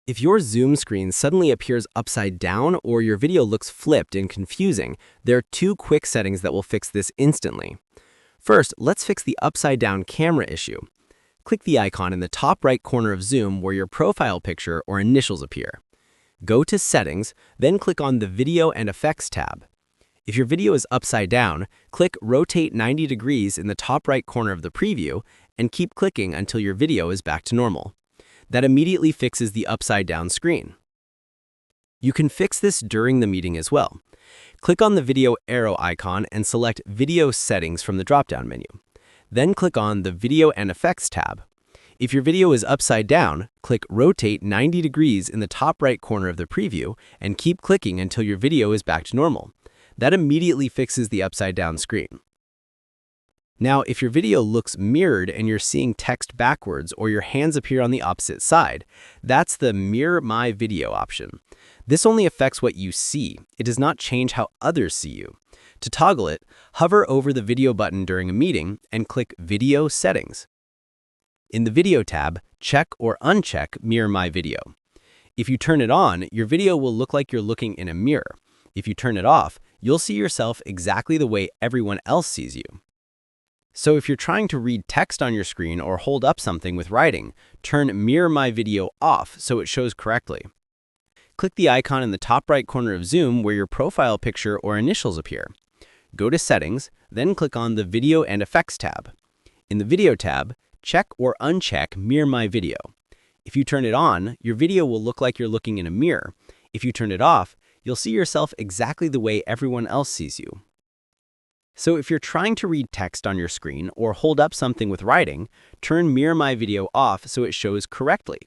If your Zoom screen suddenly appears upside down or your video looks flipped and confusing, there are two quick settings that will fix this instantly. First, let's fix the upside down camera issue. Click the icon in the top right corner of Zoom where your profile picture or initials appear. Go to Settings, then click on the Video and Effects tab. If your video is upside down, click Rotate 90 degrees in the top right corner of the preview and keep clicking until your video is back to normal. That immediately fixes the upside down screen. You can fix this during the meeting as well. Click on the video arrow icon and select Video Settings from the drop-down menu. Then click on the Video and Effects tab. If your video is upside down, click Rotate 90 degrees in the top right corner of the preview and keep clicking until your video is back to normal. That immediately fixes the upside down screen. Now, if your video looks mirrored and you're seeing text backwards or your hands appear on the opposite side, that's the Mirror My Video option. This only affects what you see. It does not change how others see you. To toggle it, hover over the video button during a meeting and click Video Settings. In the Video tab, check or uncheck Mirror My Video. If you turn it on, your video will look like you're looking in a mirror. If you turn it off, you'll see yourself exactly the way everyone else sees you. So if you're trying to read text on your screen or hold up something with writing, turn Mirror My Video off so it shows correctly. Click the icon in the top right corner of Zoom where your profile picture or initials appear. Go to Settings, then click on the Video and Effects tab. In the Video tab, check or uncheck Mirror My Video. If you turn it on, your video will look like you're looking in a mirror. If you turn it off, you'll see yourself exactly the way everyone else sees you. So if you're trying to read text on your screen or hold up something with writing, turn Mirror My Video off so it shows correctly.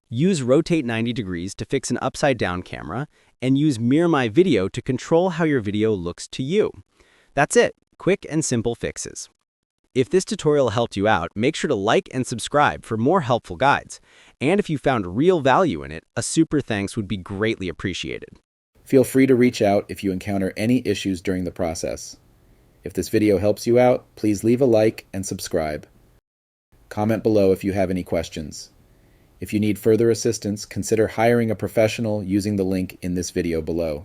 Use Rotate 90 degrees to fix an upside-down camera, and use Mirror My Video to control how your video looks to you. That's it, quick and simple fixes. If this tutorial helped you out, make sure to like and subscribe for more helpful guides. And if you found real value in it, a super thanks would be greatly appreciated. Feel free to reach out if you encounter any issues during the process. If this video helps you out, please leave a like and subscribe. Comment below if you have any questions. If you need further assistance, consider hiring a professional using the link in this video below.